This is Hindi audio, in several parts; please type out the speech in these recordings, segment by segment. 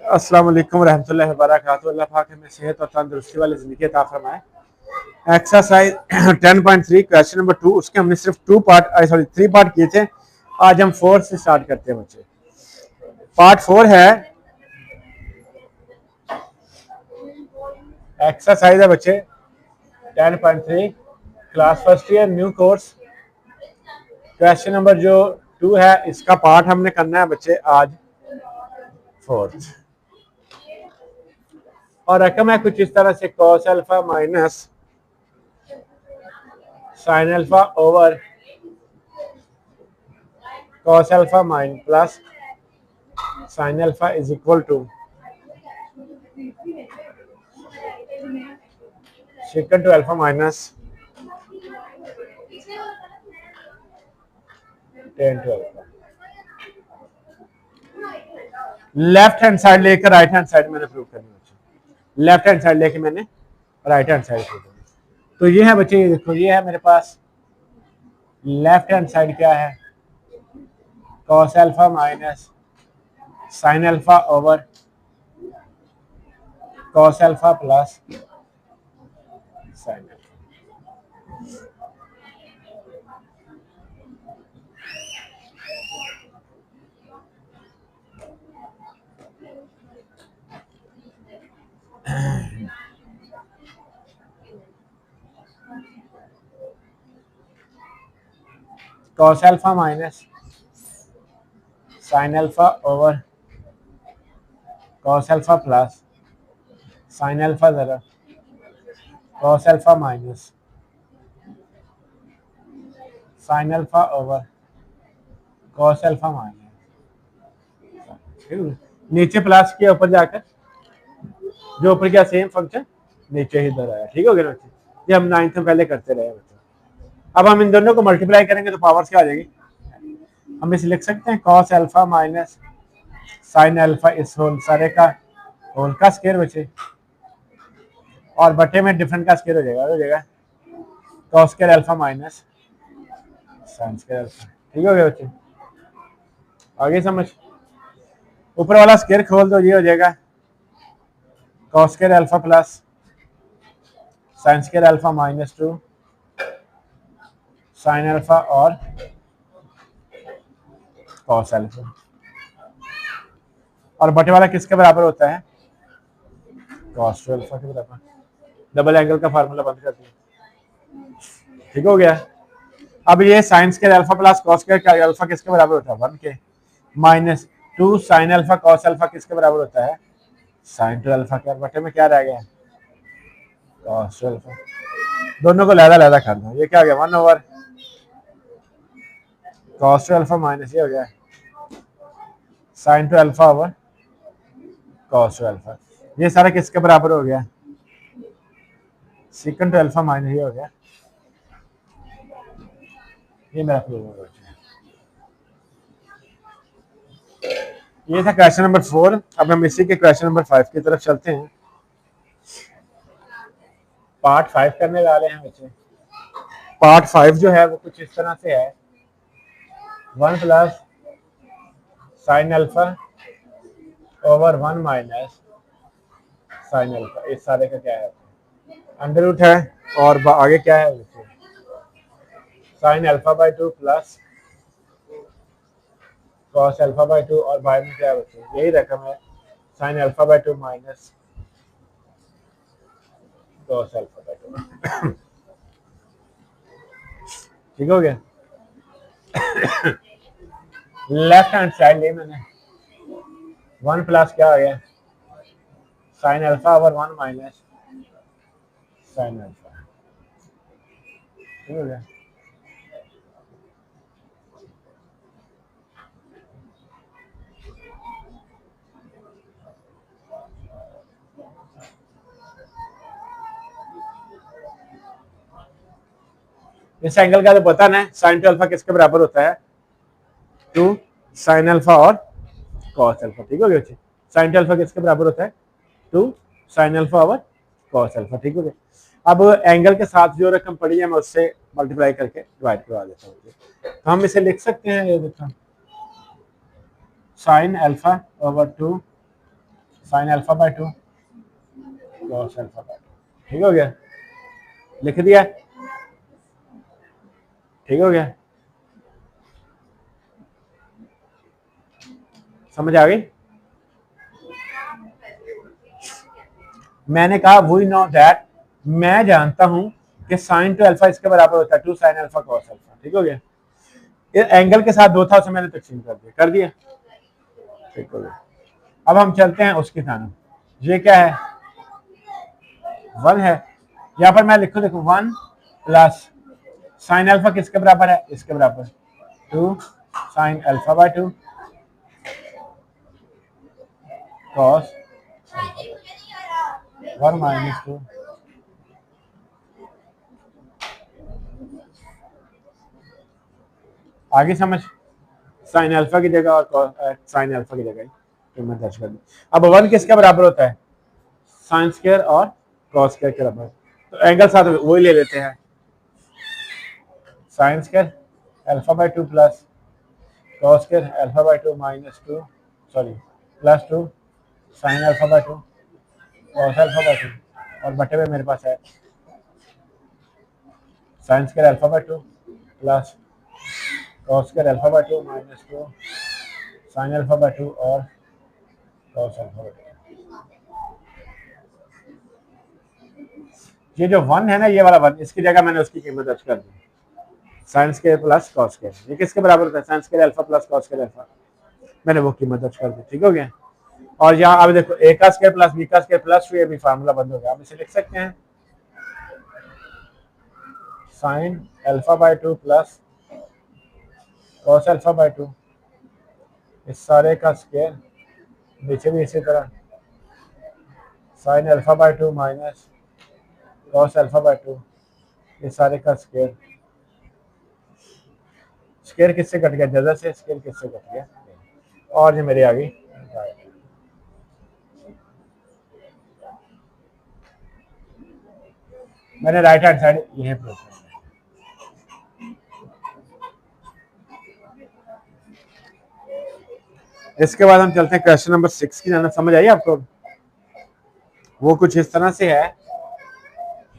अस्सलाम वालेकुम रहमतुल्लाहि व बरकातहू। अल्लाह पाक हमें सेहत और तंदुरुस्ती वाली ज़िंदगी अता फरमाए। एक्सरसाइज 10.3 क्वेश्चन नंबर 2, उसके हमने सिर्फ 3 पार्ट किए थे। आज हम 4 से स्टार्ट करते हैं बच्चे। पार्ट 4 है, एक्सरसाइज है बच्चे 10.3 class first year new course. Question number जो 2 है, इसका पार्ट हमने करना है बच्चे आज 4th। और रकम है कुछ इस तरह से, cos alpha minus sine alpha over cos alpha minus plus sine alpha is equal to second two alpha minus 10 two alpha. Left hand side लेकर राइट हैंड साइड मैंने प्रूव करनी है। लेफ्ट हैंड साइड लेके मैंने राइट हैंड साइड प्रूव करनी। तो ये है बच्चे, ये देखो, ये है मेरे पास लेफ्ट हैंड साइड क्या है, cos alpha minus sine alpha over cos alpha plus sine alpha. Cos alpha minus sine alpha over cos alpha plus sine alpha जरा cos alpha minus sine alpha over cos alpha minus, नीचे प्लस किया ऊपर जाकर, जो ऊपर क्या सेम फंक्शन नीचे ही इधर आया। ठीक हो गया बच्चे, ये हम 9th में पहले करते रहे बच्चे। अब हम इन दोनों को मल्टीप्लाई करेंगे तो पावर्स क्या आ जाएगी, हम इसे लिख सकते हैं cos alpha minus sine alpha इस होल सारे का होल का स्क्वायर बचे, और बटे में डिफरेंट का स्क्वायर हो जाएगा cos square alpha minus sign square alpha. ठीक हो गया बच्चे, आगे समझ। ऊपर वाला स्क्वायर खोल दो, ये हो जाएगा cos square alpha plus sign square alpha minus 2 sine alpha और कॉस अल्फा, और बटे वाला किसके बराबर होता है, कॉस टू अल्फा के बराबर। डबल एंगल का फार्मूला बंद कर दिया। ठीक हो गया। अब ये sign square alpha plus cos square alpha किसके बराबर होता है, 1 के, minus 2 sign alpha cos alpha किसके बराबर होता है, साइन टू अल्फा के, बटे में क्या रह गया, कॉस टू अल्फा। दोनों को लहदा लहदा कर दो, ये क्या हो गया 1 over cos two alpha minus ये हो गया sign to alpha over cos two alpha. ये सारा किसके बराबर हो गया, सेकंड टू अल्फा माइनस ये हो गया। ये मेरा प्रूव हो गया। ये था क्वेश्चन नंबर 4। अब हम इसी के क्वेश्चन नंबर 5 की तरफ चलते हैं। पार्ट 5 करने वाले हैं बच्चे। पार्ट 5 जो है वो कुछ इस तरह से है, 1 plus sine alpha over 1 minus sine alpha, इस सारे का क्या है, अंडर रूट है, और आगे क्या है बच्चे, sign alpha by 2 plus cos alpha by 2, और बाय में क्या है बच्चे, यही रकम है sign alpha by 2 minus cos alpha by 2। ठीक हो गया। लेफ्ट हैंड साइड ले मैंने 1 प्लस क्या हो गया sign alpha over 1 minus sine alpha. ठीक हो गया। इस एंगल का तो पता ना, साइन टू अल्फा किसके बराबर होता है, 2 साइन अल्फा और कॉस अल्फा। ठीक हो गया बच्चे, साइन टू अल्फा किसके बराबर होता है, 2 साइन अल्फा और कॉस अल्फा। ठीक हो गया। अब एंगल के साथ जो रकम पड़ी है मैं उससे मल्टीप्लाई करके डिवाइड करवा देता हूँ। तो हम इसे लिख सकते हैं, ये देखो sign alpha over 2 sine alpha by 2 cos alpha by 2। ठीक हो गया, लिख दिया, ठीक हो गया, समझ आ गई। मैंने कहा वी नो दैट, मैं जानता हूं कि साइन टू अल्फा इसके बराबर होता है 2 साइन अल्फा कॉस अल्फा। ठीक हो गया, ये एंगल के साथ 2 था उसे मैंने तकसीम कर दिया, ठीक हो गया। अब हम चलते हैं उसकी तरफ, ये क्या है 1 है, यहाँ पर मैं लिखूं देखो 1 प्लस साइन अल्फा किसके बराबर है, इसके बराबर 2 sine alpha by 2 cos 1 minus 2 आगे समझ, साइन अल्फा की जगह और साइन अल्फा की जगह तो मैं दर्ज कर दूं। अब 1 किसके बराबर होता है, साइन स्क्वायर और कॉस स्क्वायर के बराबर, तो एंगल साथ वही ले लेते हैं, sign square alpha by 2 plus cos square alpha by 2 minus 2 sorry plus 2 sine alpha by 2 cos alpha by 2 और बटे में मेरे पास है sine square alpha by 2 plus cos square alpha by 2 minus 2 sine alpha by 2 और कॉस अल्फा बाय 2। ये जो 1 है ना, ये वाला 1, इसकी जगह मैंने उसकी कीमत दर्ज कर दी, sine square plus cos square, ये किसके बराबर होता है, sine square alpha plus cos square alpha, मैंने वो कीमत दर्ज कर दी। ठीक हो गया, और यहाँ अब देखो a का स्क्वायर प्लस b का स्क्वायर प्लस 2 ये भी फार्मूला बंद हो गया, आप इसे लिख सकते हैं sine alpha by 2 plus cos alpha by 2, इस सारे का स्क्वायर, नीचे भी इसी तरह sine alpha by 2 minus cos alpha by 2, इस सारे का स्क्वायर, स्क्वायर किससे कट गया, जगह से स्क्वायर किससे कट गया, और ये मेरे आगे मैंने राइट हैंड साइड यही प्रूफ किया। इसके बाद हम चलते हैं क्वेश्चन नंबर 6 की जाना, समझ आई आपको, वो कुछ इस तरह से है।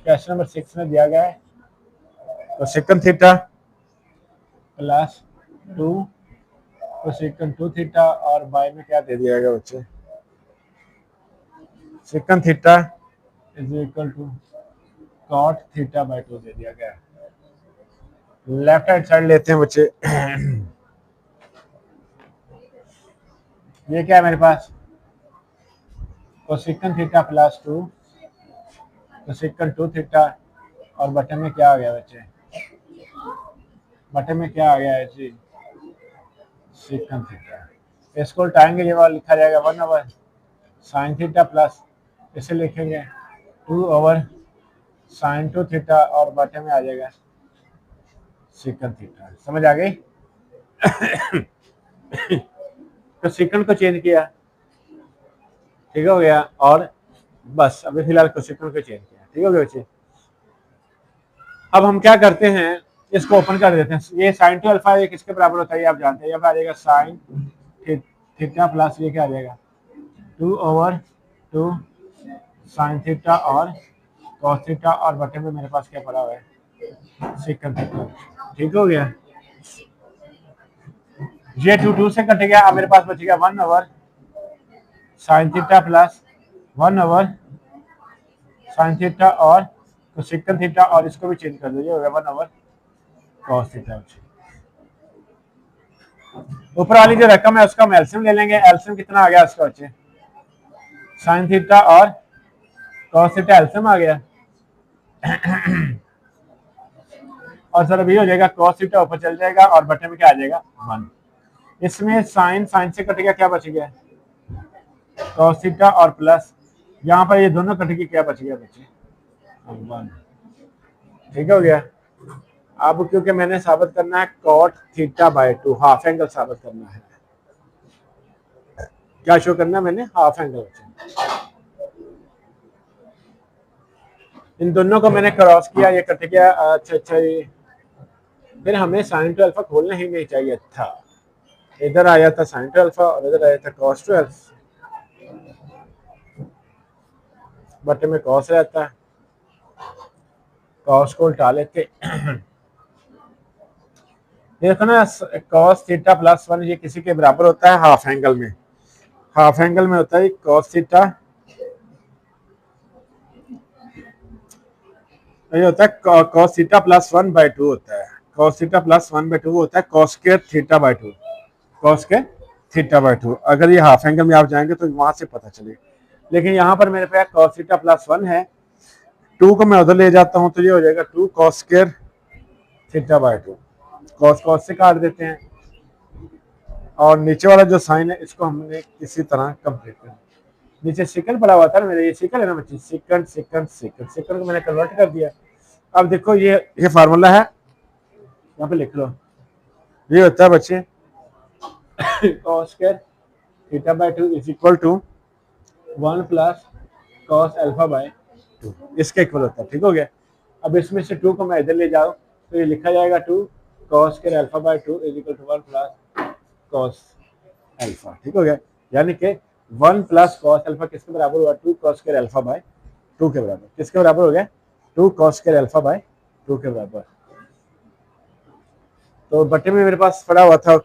क्वेश्चन नंबर 6 में दिया गया है तो सेकंड थीटा प्लस 2 तो सेकंड 2 थीटा और बाय में क्या दे दिया गया बच्चे, second theta is equal to cot theta by 2 दे दिया गया है। लेफ्ट हैंड साइड लेते हैं बच्चे, ये क्या है मेरे पास, cosecant theta plus 2 cosecant 2 theta और बटन में क्या आ गया बच्चे, बटन में क्या आ गया है जी सेकंड थीटा, इसको उल्टाएंगे ये वाला लिखा जाएगा 1 ओवर साइन थीटा प्लस इसे लिखेंगे 2 ओवर साइन 2 थीटा और बटन में आ जाएगा सेकंड थीटा। समझ आ गई। तो सेकंड को चेंज किया, ठीक हो गया, और बस अभी फिलहाल को सेकंड को चेंज किया, ठीक हो गया बच्चे। अब हम क्या करते हैं, इसको ओपन कर देते हैं, ये साइन टू अल्फा ये किसके बराबर होता है ये आप जानते हैं, ये आ जाएगा साइन थीटा प्लस ये क्या आ जाएगा 2 ओवर 2 साइन थीटा और कॉस थीटा और बटे में मेरे पास क्या पड़ा हुआ है सेकंड थीटा। ठीक हो गया, ये 2 से कट गया, अब मेरे पास बच गया 1 over sine theta plus 1 over sine theta और तो सेकंड थीटा और इसको भी चेंज कर दीजिए, हो गया 1 ओवर कॉस थीटा। ऊपर वाली जो रकम है उसका हम एलसीएम ले लेंगे, एलसीएम कितना आ गया उसका बच्चे, साइन थीटा और कॉस थीटा एलसीएम आ गया, और सर अभी हो जाएगा कॉस थीटा ऊपर चल जाएगा और बटे में क्या आ जाएगा 1, इसमें साइन साइन से कट गया, क्या बच गया कॉस थीटा और प्लस यहाँ पर ये दोनों कट गए, क्या बच गया बच्चे 1। ठीक हो गया, अब क्योंकि मैंने साबित करना है cot theta by 2 half angle साबित करना है, क्या शो करना है मैंने हाफ एंगल, इन दोनों को मैंने क्रॉस किया, ये कट गया, अच्छा अच्छा ये फिर हमें साइन टू अल्फा खोलना ही नहीं चाहिए था। इधर आया था साइन टू अल्फा और इधर आया था कॉस टू अल्फा, बटे में कॉस रहता है, कॉस को उल्टा लेते। देखो ना, कॉस थीटा प्लस वन ये किसी के बराबर होता है हाफ एंगल में। हाफ एंगल में होता है कॉस थीटा, ये होता है cos theta plus one by two होता है। Cos theta plus one by two होता है कॉस के थीटा बाई टू, कॉस के थीटा बाई टू। अगर ये हाफ एंगल में आप जाएंगे तो वहां से पता चलेगा, लेकिन यहाँ पर मेरे पास कॉस थीटा प्लस वन है, टू को मैं उधर ले जाता हूँ तो ये हो जाएगा two cos square theta by two. Cos cos से काट देते हैं और नीचे वाला जो साइन है इसको हमने किसी तरह कंप्लीट कर, नीचे सेकंड पड़ा हुआ था ना मेरे, ये सेकंड है ना बच्चे, सेकंड सेकंड सेकंड सेकंड को मैंने कन्वर्ट कर दिया। अब देखो ये फार्मूला है, यहाँ पे लिख लो, ये होता है बच्चे cos square theta by two is equal to one plus cos alpha by two, इसके इक्वल होता है। ठीक हो गया। अब इसमें से टू को मैं इधर ले जाऊँ तो ये लिखा जाएगा two cos square alpha by two is equal to one plus cos alpha. ठीक हो गया। यानी कि वन प्लस कॉस अल्फा किसके बराबर हुआ, two cos square alpha by two के बराबर। किसके बराबर हो गया, two cos square alpha by two के बराबर। तो बटे में मेरे पास पड़ा हुआ था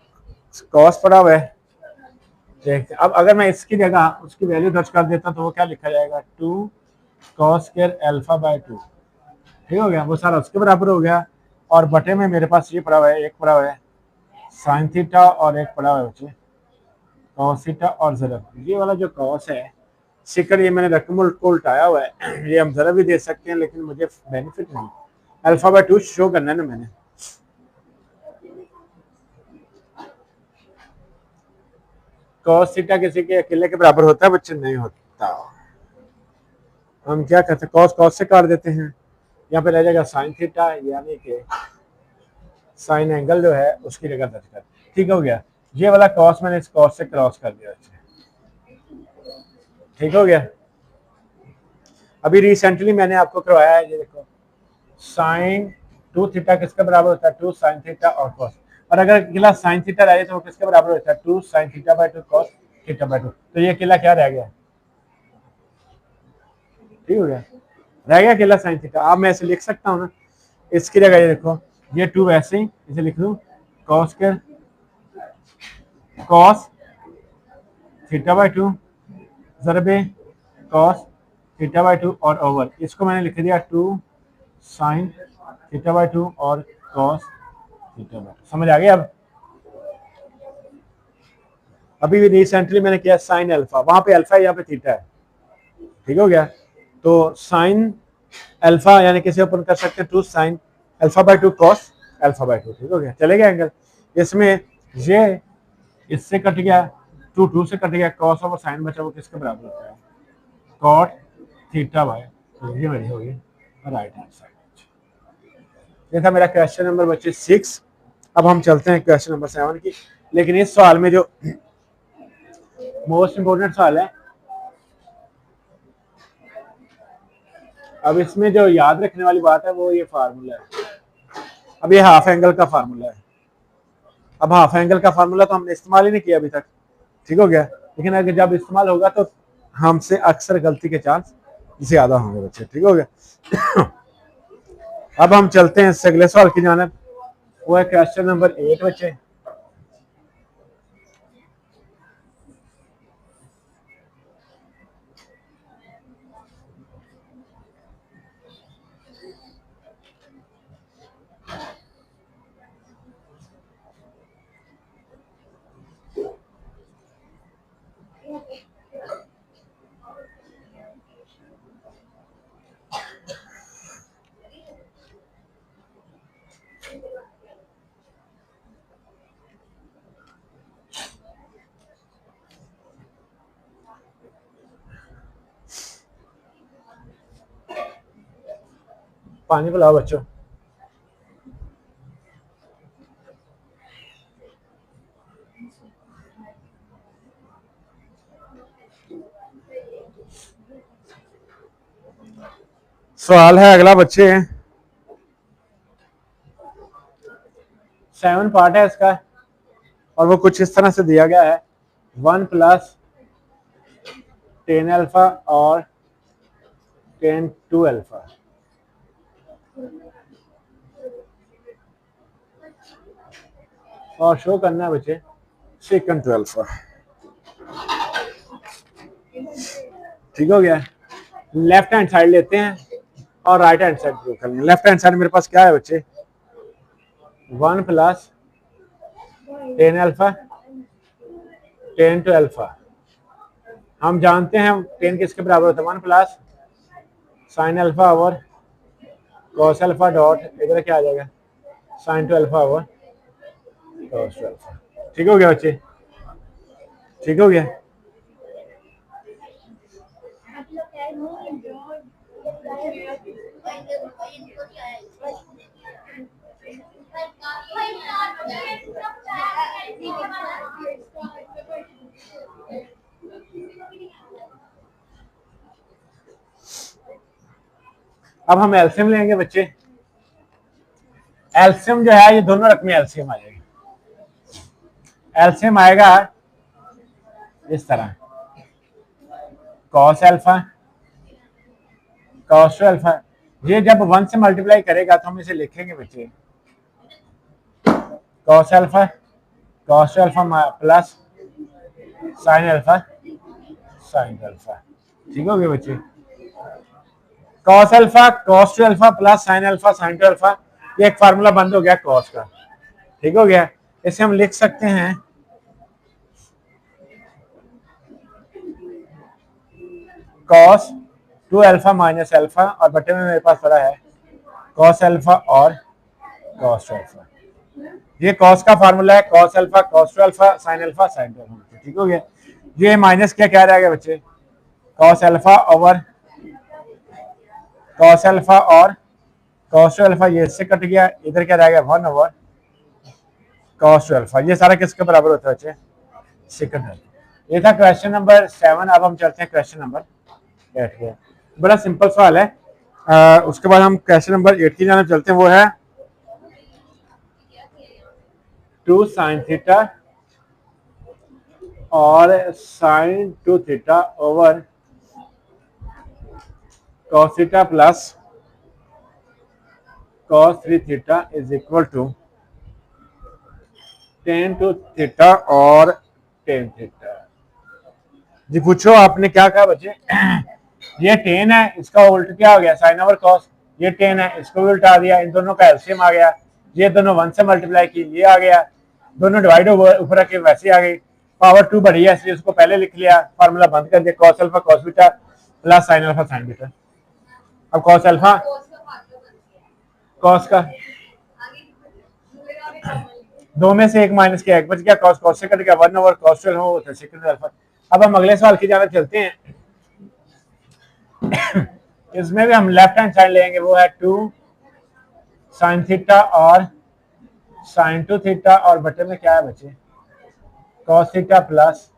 कॉस पड़ा हुआ है, देखते अब अगर मैं इसकी जगह उसकी वैल्यू दर्ज कर देता तो वो क्या लिखा जाएगा, two cos square alpha by two. ठीक हो गया, वो सारा उसके बराबर हो गया। और बटे में मेरे पास ये पड़ा हुआ है, एक पड़ा हुआ है साइन थीटा और एक पड़ा हुआ है बच्चे कॉस थीटा और ज़रब। ये वाला जो कॉस है सिकड़, ये मैंने रकम को उल्टाया हुआ है, ये हम ज़रब भी दे सकते हैं लेकिन मुझे बेनिफिट नहीं, अल्फा बाई टू शो करना है ना मैंने। कॉस थीटा किसी के अकेले के बराबर होता है बच्चे, नहीं होता। हम क्या करते हैं, कॉस कॉस से काट देते हैं, यहाँ पे रह जाएगा साइन थीटा, यानी कि साइन एंगल जो है उसकी जगह दर्ज कर। ठीक हो गया। ये वाला कॉस मैंने इस कॉस से क्रॉस कर दिया। ठीक हो गया। अभी रिसेंटली मैंने आपको करवाया है, ये देखो साइन टू थीटा किसके बराबर होता है, टू साइन थीटा और कॉस। और अगर अकेला साइन थीटा रहे तो वो किसके बराबर होता है, two sine theta by two cos theta by two. तो ये अकेला क्या रह गया, ठीक हो गया, रह गया अकेला साइन थीटा। अब मैं ऐसे लिख सकता हूँ ना, इसकी जगह ये देखो, ये टू वैसे ही इसे लिख लूँ कॉस के कॉस थीटा बाई टू ज़रबे कॉस थीटा बाई टू और ओवर, इसको मैंने लिख दिया two sine theta by two और कॉस थीटा बाई टू। समझ आ गया। अब अभी रिसेंटली मैंने किया साइन अल्फा, वहां पे अल्फा है, यहाँ पे थीटा है। ठीक हो गया। तो साइन अल्फा यानी किसे ओपन कर सकते हैं, two sine alpha by two cos alpha by two. ठीक हो गया, चलेगा एंगल। इसमें ये इससे कट गया, टू टू से कट गया, कॉस और साइन बचा, वो किसके बराबर होता है, कॉट थीटा बाई। तो ये मेरी होगी राइट हैंड साइड। ये था मेरा क्वेश्चन नंबर बच्चे 6। अब हम चलते हैं क्वेश्चन नंबर 7 की। लेकिन इस सवाल में जो मोस्ट इंपोर्टेंट सवाल है, अब इसमें जो याद रखने वाली बात है वो ये फार्मूला है। अब ये हाफ एंगल का फार्मूला है। अब हाफ एंगल का फार्मूला तो हमने इस्तेमाल ही नहीं किया अभी तक। ठीक हो गया। लेकिन अगर जब इस्तेमाल होगा तो हमसे अक्सर गलती के चांस ज्यादा होंगे बच्चे। ठीक हो गया। अब हम चलते हैं अगले सवाल की जानिब, वो है क्वेश्चन नंबर 8 बच्चे। पानी पिलाओ बच्चों। सवाल है अगला बच्चे, 7 पार्ट है इसका और वो कुछ इस तरह से दिया गया है 1 प्लस 10 अल्फा और 10 2 अल्फा। और शो करना है बच्चे सेकंड 2 अल्फा। ठीक हो गया। लेफ्ट हैंड साइड लेते हैं और राइट हैंड साइड प्रूव करेंगे। लेफ्ट हैंड साइड मेरे पास क्या है बच्चे 1 प्लस 10 अल्फा 10 टू अल्फा। हम जानते हैं 10 किसके बराबर होता है 1 plus sine alpha over cos alpha dot इधर क्या आ जाएगा sign to alpha over cos two alpha. ठीक हो गया बच्चे, ठीक हो गया। अब हम एलसीएम लेंगे बच्चे। एलसीएम जो है ये दोनों रकमें एलसीएम आ जाएगी। एलसीएम आएगा इस तरह cos alpha cos two alpha. ये जब 1 से मल्टीप्लाई करेगा तो हम इसे लिखेंगे बच्चे cos alpha plus sine alpha sine alpha. ठीक हो गया बच्चे। Cos alpha cos two alpha plus sine alpha sign to alpha, ये एक फार्मूला बंद हो गया कॉस का। ठीक हो गया। इसे हम लिख सकते हैं cos two alpha minus alpha और बटे में मेरे पास पड़ा है कॉस अल्फा और कॉस टू अल्फा। ये कॉस का फार्मूला है cos alpha cos two alpha sine alpha sign to alpha. ठीक हो गया। ये माइनस क्या रहेगा बच्चे cos alpha over cos alpha और कॉस टू अल्फा, ये इससे कट गया, इधर क्या रहेगा 1 ओवर कॉस टू अल्फा। ये सारा किसके बराबर होता है बच्चे सेकंड। ये था क्वेश्चन नंबर 7। अब हम चलते हैं क्वेश्चन नंबर 8 पे। बड़ा सिंपल सवाल है। उसके बाद हम क्वेश्चन नंबर 8 की जाने चलते हैं। वो है 2 साइन थीटा और sine 2 theta over cos theta plus cos 3 theta is equal to tan 2 theta और tan थीटा। जी पूछो आपने क्या कहा बच्चे ये tan है, इसका उल्टा क्या हो गया साइन ओवर cos। ये tan है, इसको भी उल्टा दिया, इन दोनों का एलसीएम आ गया। ये दोनों 1 से मल्टीप्लाई की, ये आ गया, दोनों डिवाइड ऊपर के वैसे आ गई। पावर 2 बढ़ी है इसलिए उसको पहले लिख लिया, फार्मूला बंद कर दिया cos alpha cos beta plus sine alpha sign beta. अब cos अल्फा cos का दो में से एक माइनस किया, एक बच गया, cos cos से कट गया 1 over cos two alpha second alpha. अब हम अगले सवाल की जाने चलते हैं। इसमें भी हम लेफ्ट हैंड साइड लेंगे। वो है 2 साइन थीटा और साइन 2 थीटा और बटे में क्या है बच्चे cos theta plus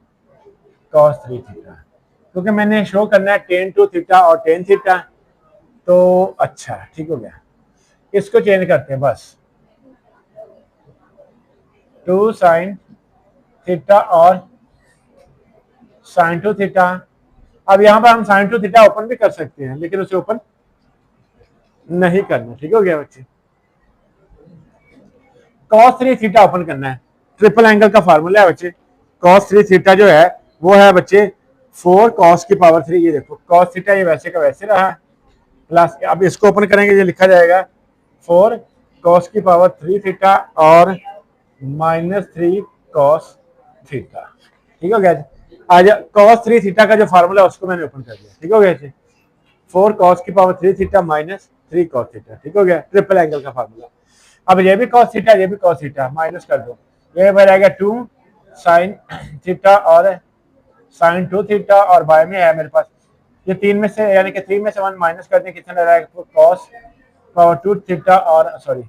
cos 3 theta. क्योंकि मैंने शो करना है tan 2 थीटा और tan थीटा, तो अच्छा ठीक हो गया। इसको चेंज करते हैं बस 2 साइन थीटा और साइन 2 थीटा। अब यहां पर हम साइन 2 थीटा ओपन भी कर सकते हैं लेकिन उसे ओपन नहीं करना। ठीक हो गया बच्चे। cos 3 थीटा ओपन करना है। ट्रिपल एंगल का फार्मूला है बच्चे। cos 3 थीटा जो है वो है बच्चे 4 cos की पावर 3। ये देखो cos थीटा ये वैसे का वैसे रहा प्लस, अब इसको ओपन करेंगे ये लिखा जाएगा 4 cos की पावर 3 थीटा और माइनस 3 cos थीटा। ठीक हो गया। आज cos 3 थीटा का जो फार्मूला है उसको मैंने ओपन कर दिया। ठीक हो गया। 4 cos की power 3 theta minus 3 cos theta. ठीक हो गया, ट्रिपल एंगल का फार्मूला। अब ये भी cos थीटा ये भी cos थीटा, माइनस कर दो, ये बन 2 साइन थीटा और साइन 2 थीटा और बाय में है मेरे पास ये 3 में से, यानी कि 3 में से 1 माइनस कर दें कितना रहेगा तो cos पावर 2 थीटा और sorry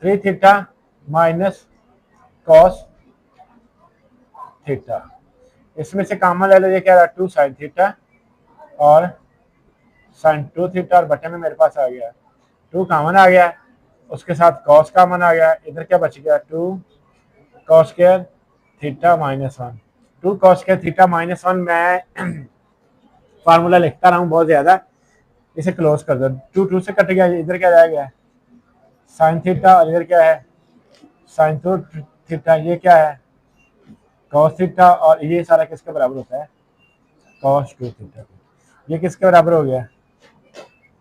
3 theta minus cos theta. इसमें से कॉमन ले लो, ये क्या रहा 2 साइन थीटा और साइन 2 थीटा और बटे में मेरे पास आ गया 2 कॉमन आ गया उसके साथ कॉस कॉमन आ गया, इधर क्या बच गया 2 cos square theta minus 1। 2 cos square theta minus 1 मैं फार्मूला लिखता रहा हूँ बहुत ज्यादा, इसे क्लोज कर दो। 2 2 से कट गया, इधर क्या रह गया साइन थीटा, और इधर क्या है साइन 2 थीटा, ये क्या है कॉस थीटा, और ये सारा किसके बराबर होता है कॉस 2 थीटा। ये किसके बराबर हो गया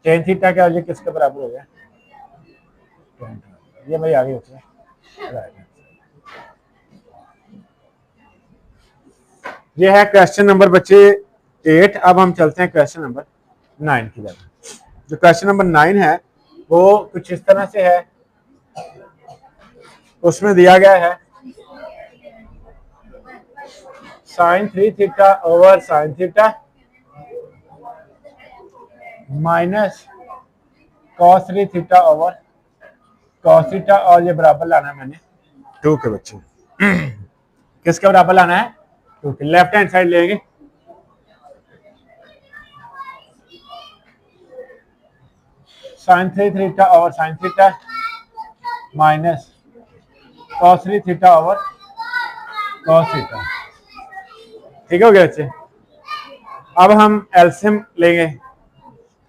टेन थीटा का, और ये किसके बराबर हो गया ये भाई आगे होता है। ये है क्वेश्चन नंबर बच्चे 8। अब हम चलते हैं क्वेश्चन नंबर 9 की तरफ। जो क्वेश्चन नंबर 9 है वो कुछ इस तरह से है, उसमें दिया गया है sine 3 theta over sine theta minus cos 3 theta over cos theta, और ये बराबर लाना है मैंने 2 के बच्चे। किसके बराबर लाना है 2 के। लेफ्ट हैंड साइड लेंगे, sine 3 theta over sine theta minus cos 3 theta over cos theta. ठीक हो गया बच्चे। अब हम एलसीएम लेंगे,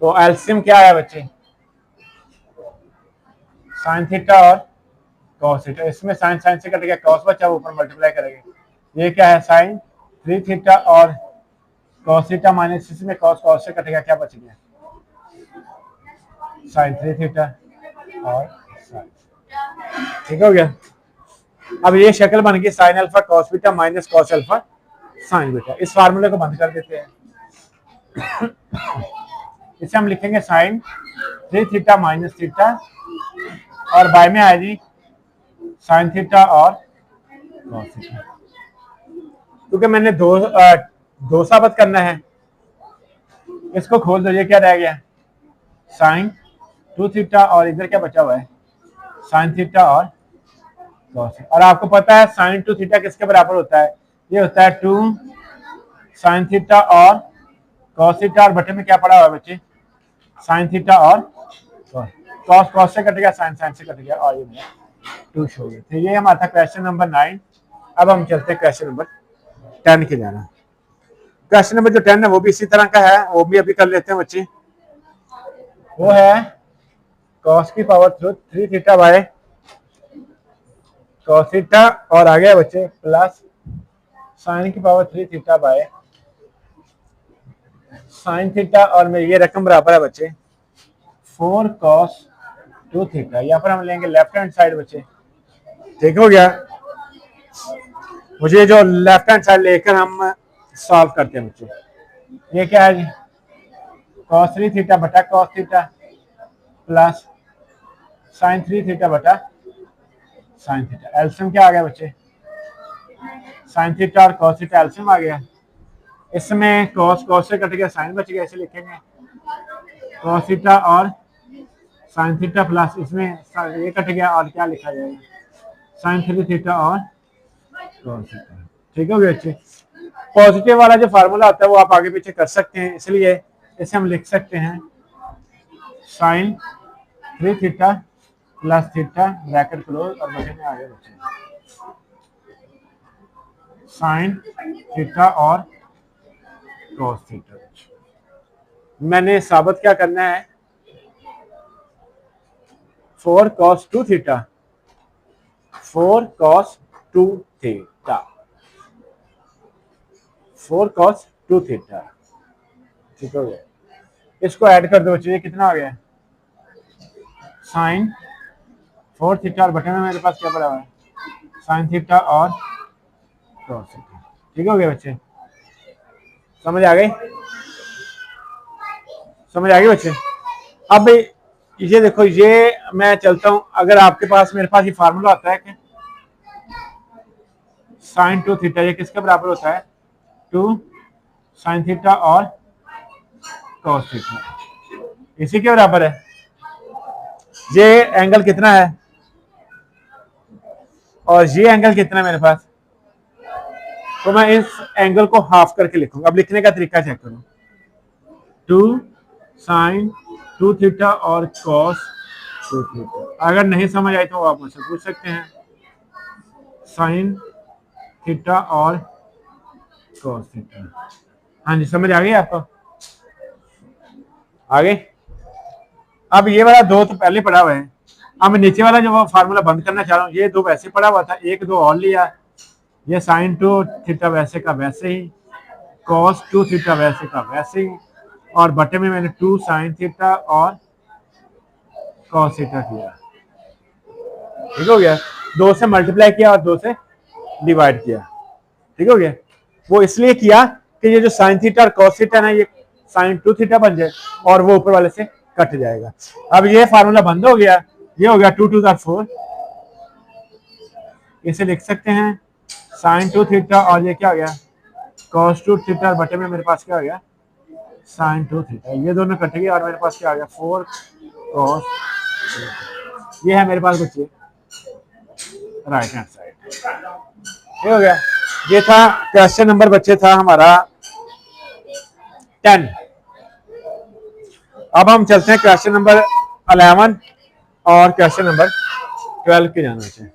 तो एलसीएम क्या है बच्चे साइन थीटा और कॉस थीटा। इसमें साइन साइन से कट गया, कॉस बचा, ऊपर मल्टीप्लाई करेंगे। ये क्या है साइन 3 थीटा और कॉस थीटा माइनस इसमें कॉस कॉस से कट गया, क्या बच गया साइन 3 थीटा और साइन। ठीक हो गया। अब ये शक्ल बन गई sign alpha cos beta minus cos alpha sign beta. इस फार्मूले को बंद कर देते हैं। इसे हम लिखेंगे साइन 3 थीटा माइनस थीटा, और बाय में आएगी साइन थीटा और कॉस थीटा। क्योंकि मैंने दो साबित करना है, इसको खोल दो। ये क्या रह गया साइन 2 थीटा, और इधर क्या बचा हुआ है साइन थीटा और कॉस। और आपको पता है साइन 2 थीटा किसके बराबर होता है, ये होता है 2 साइन थीटा और कॉस थीटा, और बटे में क्या पड़ा हुआ है बच्चे साइन थीटा और कॉस कॉस से कट गया, साइन साइन से कट गया, और ये 2 शो गया। तो ये हमारा था क्वेश्चन नंबर 9। अब हम चलते हैं क्वेश्चन नंबर 10 के जाना। क्वेश्चन नंबर जो 10 है वो भी इसी तरह का है, वो भी अभी कर लेते हैं बच्चे। वो है कॉस की power 3 theta by cos theta, और आ गया बच्चे प्लस साइन की power 3 theta by sine theta, और में ये रकम बराबर है बच्चे 4 कॉस 2 थीटा। यहाँ पर हम लेंगे लेफ्ट हैंड साइड बच्चे। ठीक हो गया। मुझे जो लेफ्ट हैंड साइड लेकर हम सॉल्व करते हैं बच्चे। ये क्या है जी कॉस 3 थीटा बटा cos theta plus sign 3 theta बटा साइन थीटा। एलसीएम क्या आ गया बच्चे साइन थीटा और कॉस थीटा एलसीएम आ गया। इसमें कॉस कॉस से कट गया, साइन बच गया, ऐसे लिखेंगे कॉस थीटा और साइन थीटा प्लस इसमें ये कट गया, और क्या लिखा जाएगा साइन 3 थीटा और कॉस थीटा। ठीक हो गया बच्चे। पॉजिटिव वाला जो फार्मूला होता है वो आप आगे पीछे कर सकते हैं, इसलिए इसे हम लिख सकते हैं sine 3 theta plus theta bracket close, और बचे में आ गया बच्चे साइन थीटा और कॉस थीटा। मैंने साबित क्या करना है 4 cos 2 theta 4 cos 2 theta 4 cos 2 theta. ठीक हो गया। इसको ऐड कर दो बच्चे, ये कितना आ गया साइन 4 थीटा, और बटन में मेरे पास क्या पड़ा हुआ है साइन थीटा और कॉस थीटा। ठीक हो गया बच्चे। समझ आ गई, समझ आ गई बच्चे। अब ये देखो, ये मैं चलता हूं, अगर आपके पास मेरे पास ये फार्मूला होता है कि साइन 2 थीटा ये किसके बराबर होता है 2 साइन थीटा और कॉस थीटा, इसी के बराबर है। ये एंगल कितना है और ये एंगल कितना है मेरे पास, तो मैं इस एंगल को हाफ करके लिखूंगा। अब लिखने का तरीका चेक करो 2 साइन 2 थीटा और कॉस ठीक है, अगर नहीं समझ आई तो आप मुझसे पूछ सकते हैं। साइन थीटा और कॉस थीटा। हाँ जी, समझ आ गई आपको? आगे अब ये वाला दो तो पहले पढ़ा हुआ है। अब मैं नीचे वाला जो फार्मूला बंद करना चाह रहा हूँ, ये दो वैसे पढ़ा हुआ था, एक दो और लिया। ये साइन टू थीटा वैसे का वैसे ही, कॉस टू थीटा वैसे का वैसे ही, और बटे में मैंने टू साइन थीटा और कॉस थीटा किया। ठीक हो गया? दो से मल्टीप्लाई किया और दो से डिवाइड किया। ठीक हो गया? वो इसलिए किया कि ये जो साइन थीटा और कॉस थीटा ना, ये साइन टू थीटा बन जाए और वो ऊपर वाले से कट जाएगा। अब ये फार्मूला बंद हो गया, ये हो गया 2 टू 4। इसे लिख सकते हैं साइन टू थीटा और ये क्या हो गया कॉस टू थीटा, बटे में मेरे पास क्या हो गया साइन टू थीटा। ये दोनों कट गए और मेरे पास क्या आ गया 4 कॉस। ये है मेरे पास बच्चे राइट हैंड साइड। ये हो गया। ये था क्वेश्चन नंबर बच्चे था हमारा 10। अब हम चलते हैं क्वेश्चन नंबर 11 और क्वेश्चन नंबर 12 के जाना चाहिए।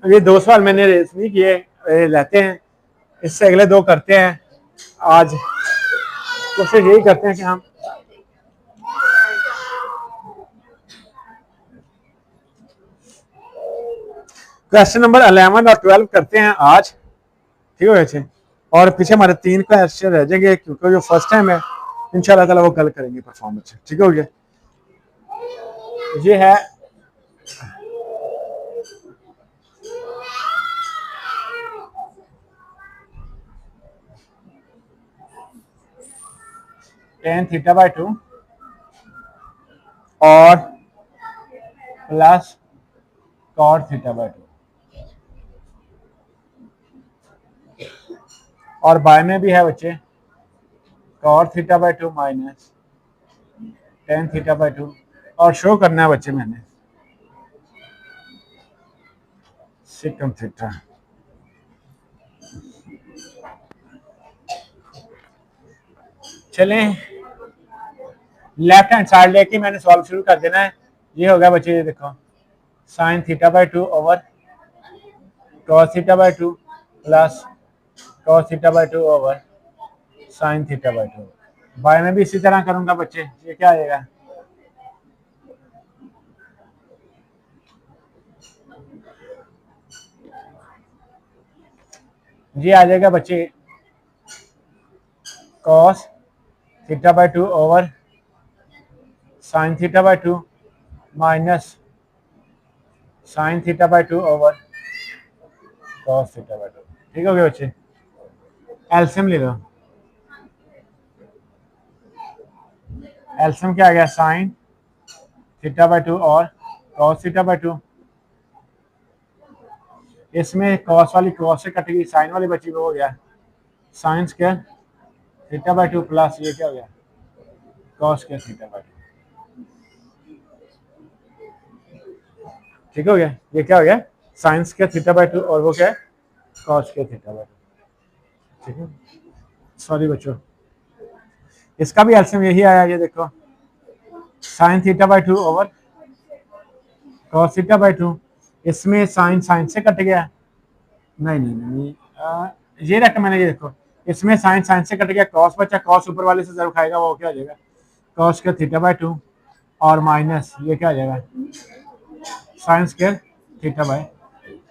ये दो सवाल मैंने रेस नहीं किए, लेते हैं इससे अगले दो करते हैं। आज कोशिश यही करते हैं कि हम क्वेश्चन नंबर 11 और 12 करते हैं आज। ठीक है अच्छे, और पीछे हमारे 3 क्वेश्चन रह जाएंगे क्योंकि जो फर्स्ट टाइम है इंशाल्लाह ताला वो कल करेंगे परफॉर्मेंस। ठीक हो गया? ये है tan थीटा बाय 2 और प्लस cot थीटा बाय 2, और बाय में भी है बच्चे cot theta by 2 minus tan theta by 2, और शो करना है बच्चे मैंने सिकम थीटा। चलें लेफ्ट हैंड साइड लेके मैंने सॉल्व शुरू कर देना है। ये हो गया बच्चे, ये देखो sine theta by 2 over cos theta by 2 plus cos theta by 2 over sine theta by 2। By में भी इसी तरह करूंगा बच्चे। ये क्या आएगा ये आ जाएगा बच्चे cos theta by 2 over sine theta by 2 minus sign theta by 2 over cos theta by 2। ठीक हो गया बच्चे? एलसीएम ले लो। एलसीएम क्या आ गया साइन थीटा बाय 2 और cos थीटा बाय 2। इसमें cos वाली cos से कटेगी, साइन वाली बची वो हो गया sine square theta by 2 plus ये क्या हो गया cos स्क्वायर थीटा बाय 2। ठीक हो गया? ये क्या हो गया साइन स्क्वायर थीटा बाय 2 और वो क्या है cos स्क्वायर थीटा बाय 2। ठीक है, सॉरी बच्चों, इसका भी एलसीएम यही आया। ये देखो sine theta by 2 over cos theta by 2। इसमें साइन साइन से कट गया, नहीं नहीं नहीं ये रखा मैंने। ये देखो इसमें साइन साइन से कट गया, cos बचा, cos ऊपर वाले से जरूर खाएगा, वो क्या आ जाएगा cos स्क्वायर थीटा बाय 2 और माइनस ये क्या आ जाएगा साइन स्क्वायर थीटा बाय।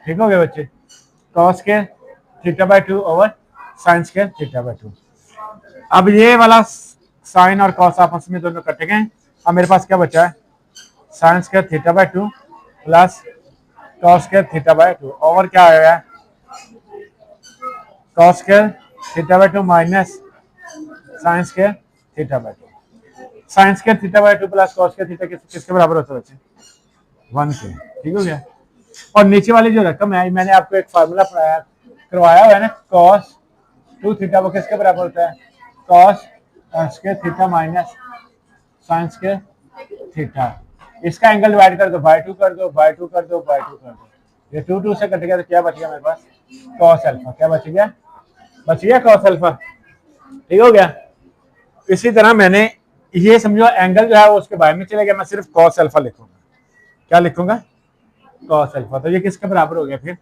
ठीक हो गया बच्चे? cos square theta by 2 over sine square theta by 2। अब ये वाला साइन और cos आपस में दोनों कट गए। अब मेरे पास क्या बचा है sine square theta by 2 plus cos square theta by 2 over क्या आएगा cos square theta by 2 minus sine square theta by 2। Sine square theta by 2 plus cos square theta किसके बराबर होता है बच्चे 1 के। ठीक हो गया? और नीचे वाली जो रकम है मैंने आपको एक फार्मूला पढ़ाया करवाया हुआ है ना, कॉस 2 थीटा वो किसके बराबर होता है, cos square theta minus sine square theta. इसका एंगल डिवाइड कर दो बाय 2 कर दो, बाय 2 कर दो, बाय 2 कर दो, ये 2 2 से कट गया तो क्या बच गया मेरे पास, कॉस अल्फा। क्या बच गया, बच गया कॉस अल्फा। ठीक हो गया। इसी तरह मैंने ये समझो एंगल जो है वो उसके बारे में चले गया, मैं सिर्फ कॉस अल्फा लिखूंगा। क्या लिखूंगा, कॉस अल्फा। तो ये किसके बराबर हो गया फिर,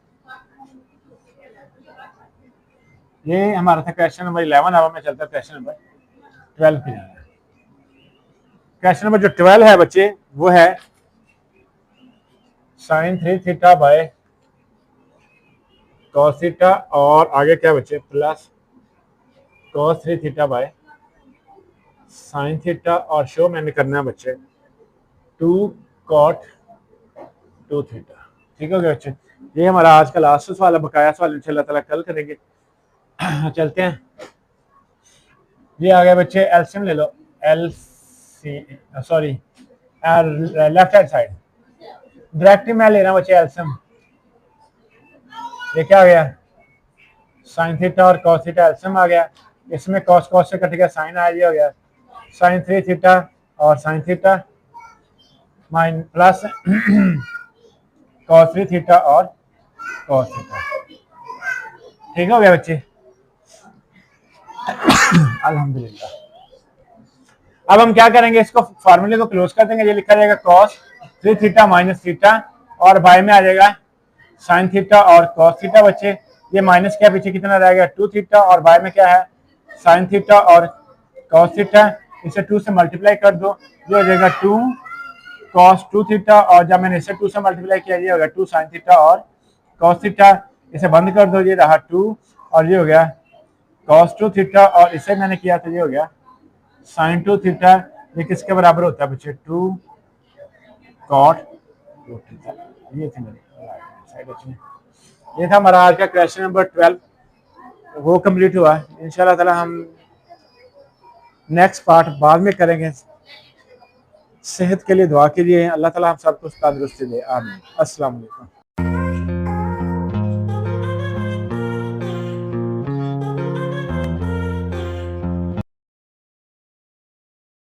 ये हमारा था क्वेश्चन नंबर 11। अब मैं चलता है क्वेश्चन नंबर 12 पे जाना। क्वेश्चन नंबर जो 12 है बच्चे वो है sine 3 theta by cos theta और आगे क्या बच्चे plus cos 3 theta by sine theta और शो मैंने करना है बच्चे 2 कॉट 2 थीटा। ठीक हो गया बच्चे। ये हमारा आज का लास्ट सवाल है, बकाया सवाल इंशाल्लाह ताला कल करेंगे। चलते हैं। ये आ गया बच्चे, एलसीएम ले लो, L C sorry left hand side directly मैं ले रहा हूँ बच्चे एलसीएम। ये क्या आ गया, साइन थीटा और कॉस थीटा एलसीएम आ गया। इसमें कॉस कॉस से कट गया, साइन आ गया, हो गया साइन 3 थीटा और sine theta mine plus cos 3 theta और कॉस थीटा। ठीक हो गया बच्चे, अल्हम्दुलिल्लाह। अब हम क्या करेंगे, इसको फार्मूले को क्लोज कर देंगे। ये लिखा जाएगा कॉस 3 थीटा माइनस थीटा और बाय में आ जाएगा साइन थीटा और कॉस थीटा बच्चे। ये माइनस क्या पीछे कितना रहेगा 2 थीटा और बाय में क्या है साइन थीटा और कॉस थीटा। इसे 2 से मल्टीप्लाई कर दो, ये हो जाएगा 2 कॉस 2 थीटा और जब मैंने इसे 2 से मल्टीप्लाई किया ये हो गया 2 साइन थीटा और कॉस थीटा। इसे बंद कर दो, ये रहा 2 और ये हो गया कॉस 2 थीटा और इसे मैंने किया था ये हो गया साइन 2 थीटा। ये किसके बराबर होता है बच्चे 2 कॉट 2 थीटा। ये थी मेरी, ये था हमारा आज का क्वेश्चन नंबर 12, वो कंप्लीट हुआ। इंशाल्लाह ताला हम नेक्स्ट पार्ट बाद में करेंगे। सेहत के लिए दुआ कीजिए, अल्लाह ताला हम सबको तंदुरुस्ती दे, आमीन। अस्सलाम वालेकुम।